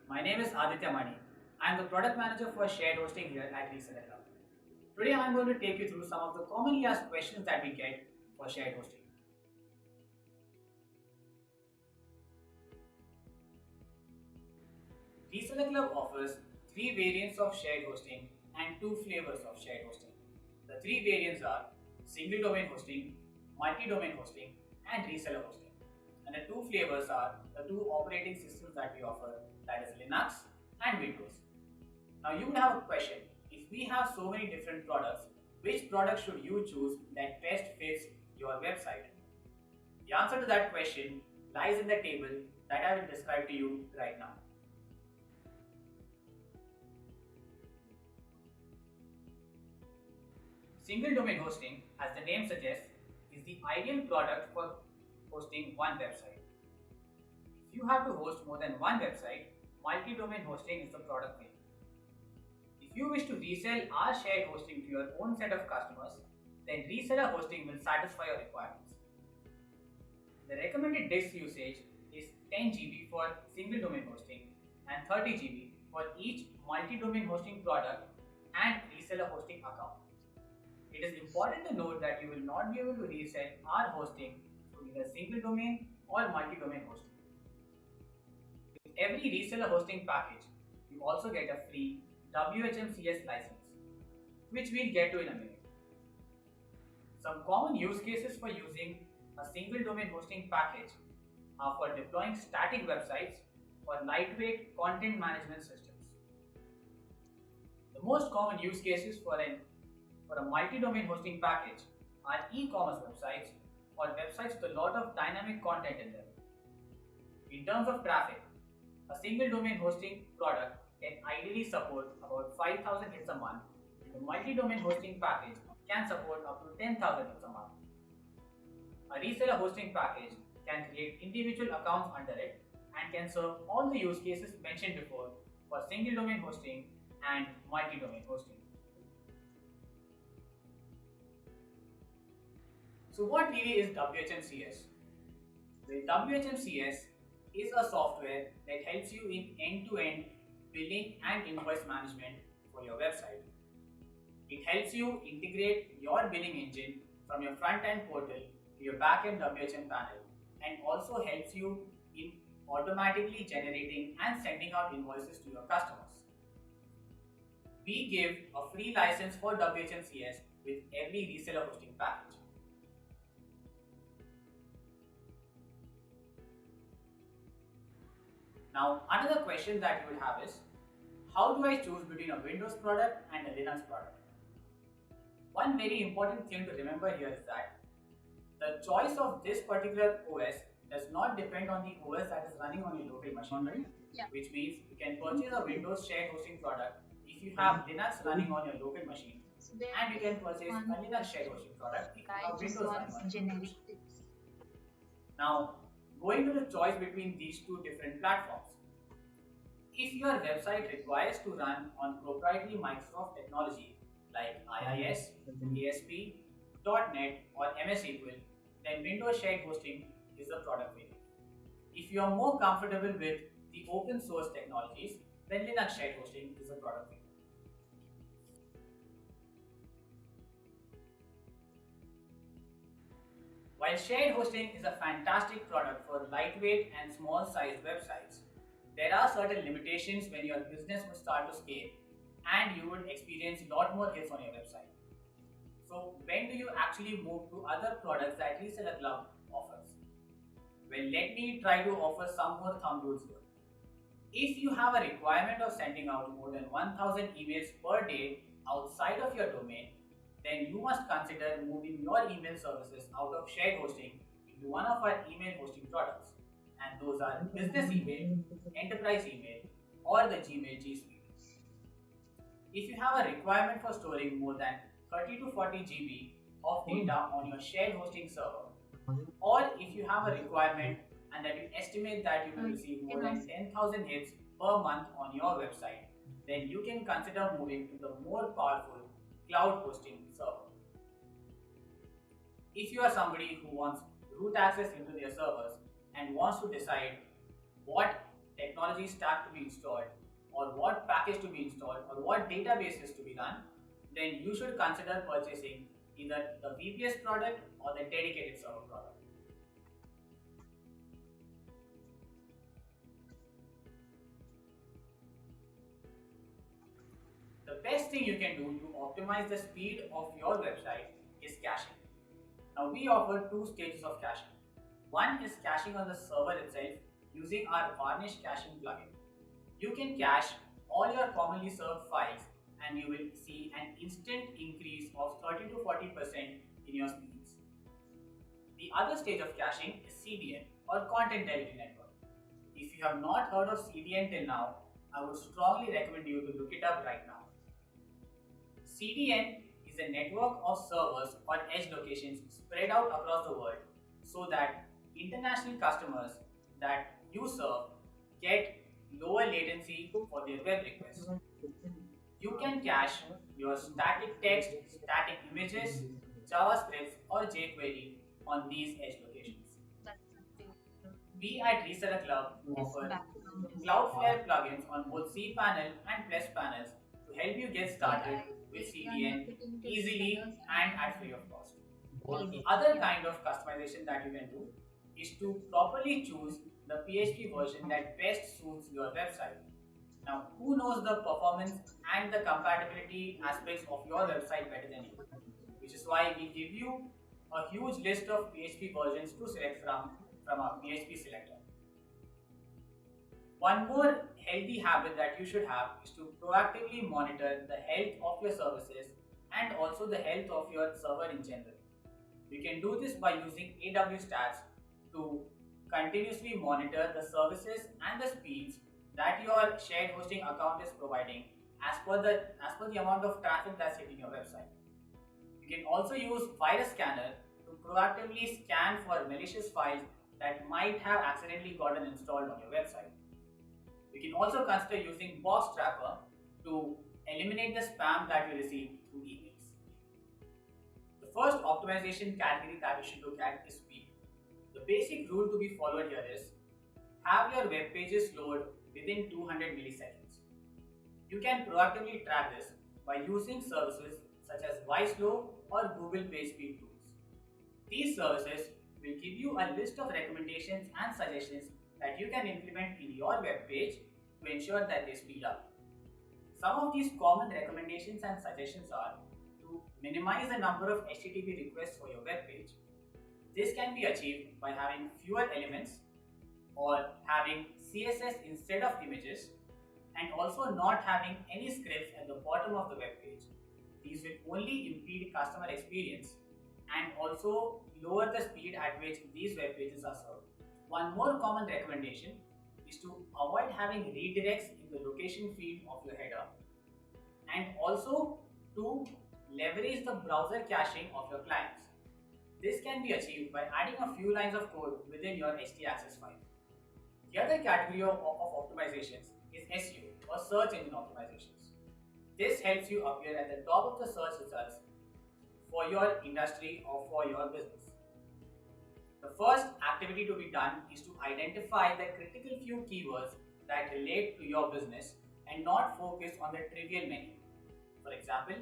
My name is Aditya Mani. I am the product manager for shared hosting here at Reseller Club. Today I am going to take you through some of the commonly asked questions that we get for shared hosting. Reseller Club offers three variants of shared hosting and two flavors of shared hosting. The three variants are single domain hosting, multi-domain hosting, and reseller hosting. And the two flavors are the two operating systems that we offer, that is Linux and Windows. Now you would have a question, if we have so many different products, which product should you choose that best fits your website? The answer to that question lies in the table that I will describe to you right now. Single domain hosting, as the name suggests, is the ideal product for hosting one website. If you have to host more than one website, multi-domain hosting is the product for you. If you wish to resell our shared hosting to your own set of customers, then reseller hosting will satisfy your requirements. The recommended disk usage is 10 GB for single domain hosting and 30 GB for each multi-domain hosting product and reseller hosting account. It is important to note that you will not be able to resell our hosting to either single domain or multi-domain hosting. With every reseller hosting package, you also get a free WHMCS license, which we'll get to in a minute. Some common use cases for using a single domain hosting package are for deploying static websites or lightweight content management systems. The most common use cases for a multi-domain hosting package are e-commerce websites or websites with a lot of dynamic content in them. In terms of traffic, a single domain hosting product can ideally support about 5,000 hits a month, and a multi-domain hosting package can support up to 10,000 hits a month. A reseller hosting package can create individual accounts under it and can serve all the use cases mentioned before for single domain hosting and multi-domain hosting. So what really is WHMCS? Well, WHMCS is a software that helps you in end-to-end billing and invoice management for your website. It helps you integrate your billing engine from your front-end portal to your back-end WHM panel and also helps you in automatically generating and sending out invoices to your customers. We give a free license for WHMCS with every reseller hosting package. Now, another question that you will have is, how do I choose between a Windows product and a Linux product? One very important thing to remember here is that the choice of this particular OS does not depend on the OS that is running on your local machine, right? Yeah. Which means you can purchase a Windows shared hosting product if you have Linux running on your local machine, So there and you can purchase one a Linux shared hosting product if you guy have just Windows running wants on your generic computer. tips. Now, going to the choice between these two different platforms. If your website requires to run on proprietary Microsoft technology like IIS, ASP, .NET or MS SQL, then Windows shared hosting is the product for you. If you are more comfortable with the open source technologies, then Linux shared hosting is the product for you. While shared hosting is a fantastic product for lightweight and small sized websites, there are certain limitations when your business will start to scale and you would experience a lot more hits on your website. So when do you actually move to other products that Reseller Club offers? Well, let me try to offer some more thumb rules here. If you have a requirement of sending out more than 1000 emails per day outside of your domain, then you must consider moving your email services out of shared hosting into one of our email hosting products. And those are business email, enterprise email, or the Gmail G Suite. If you have a requirement for storing more than 30 to 40 GB of data on your shared hosting server, or if you have a requirement and that you estimate that you will receive more than 10,000 hits per month on your website, then you can consider moving to the more powerful cloud hosting server. If you are somebody who wants root access into their servers and wants to decide what technology stack to be installed, or what package to be installed, or what databases to be run, then you should consider purchasing either the VPS product or the dedicated server product. The best thing you can do to optimize the speed of your website is caching. Now we offer two stages of caching. One is caching on the server itself using our Varnish caching plugin. You can cache all your commonly served files and you will see an instant increase of 30 to 40% in your speeds. The other stage of caching is CDN or Content Delivery Network. If you have not heard of CDN till now, I would strongly recommend you to look it up right now. CDN is a network of servers or edge locations spread out across the world so that international customers that you serve get lower latency for their web requests. You can cache your static text, static images, JavaScript or jQuery on these edge locations. We at Reseller Club offer Cloudflare plugins on both cPanel and Plus panels to help you get started with CDN easily and at free of cost. The other kind of customization that you can do is to properly choose the PHP version that best suits your website. Now, who knows the performance and the compatibility aspects of your website better than you? Which is why we give you a huge list of PHP versions to select from our PHP selector. One more healthy habit that you should have is to proactively monitor the health of your services and also the health of your server in general. You can do this by using AW Stats to continuously monitor the services and the speeds that your shared hosting account is providing as per the amount of traffic that's hitting your website. You can also use Virus Scanner to proactively scan for malicious files that might have accidentally gotten installed on your website. You can also consider using Box Trapper to eliminate the spam that you receive through emails. The first optimization category that you should look at is speed. The basic rule to be followed here is have your web pages load within 200 milliseconds. You can proactively track this by using services such as Wiselo or Google PageSpeed tools. These services will give you a list of recommendations and suggestions that you can implement in your web page to ensure that they speed up. Some of these common recommendations and suggestions are to minimize the number of HTTP requests for your web page. This can be achieved by having fewer elements or having CSS instead of images and also not having any scripts at the bottom of the web page. These will only impede customer experience and also lower the speed at which these web pages are served. One more common recommendation is to avoid having redirects in the location field of your header and also to leverage the browser caching of your clients. This can be achieved by adding a few lines of code within your htaccess file. The other category of optimizations is SEO or search engine optimizations. This helps you appear at the top of the search results for your industry or for your business. The first activity to be done is to identify the critical few keywords that relate to your business and not focus on the trivial many. For example,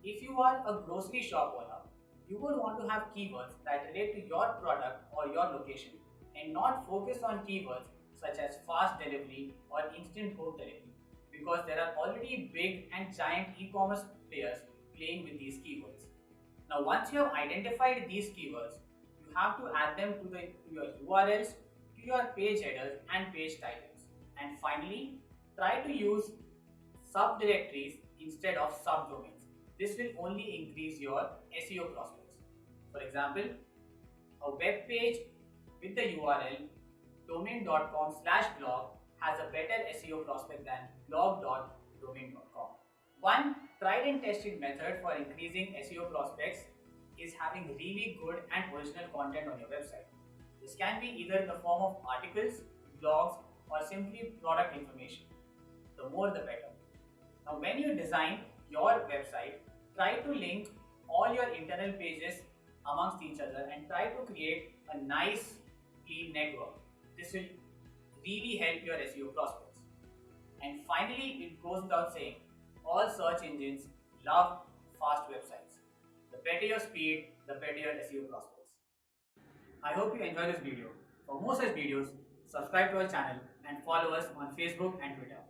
if you are a grocery shop owner, you would want to have keywords that relate to your product or your location and not focus on keywords such as fast delivery or instant home delivery because there are already big and giant e-commerce players playing with these keywords. Now, once you have identified these keywords, you have to add them to your URLs, to your page headers and page titles. And finally, try to use subdirectories instead of subdomains. This will only increase your SEO prospects. For example, a web page with the URL domain.com/blog has a better SEO prospect than blog.domain.com. One tried and tested method for increasing SEO prospects is having really good and original content on your website. This can be either in the form of articles, blogs, or simply product information. The more the better. Now, when you design your website, try to link all your internal pages amongst each other and try to create a nice, clean network. This will really help your SEO prospects. And finally, it goes without saying, all search engines love fast websites. The better your speed, the better your SEO prospects. I hope you enjoyed this video. For more such videos, subscribe to our channel and follow us on Facebook and Twitter.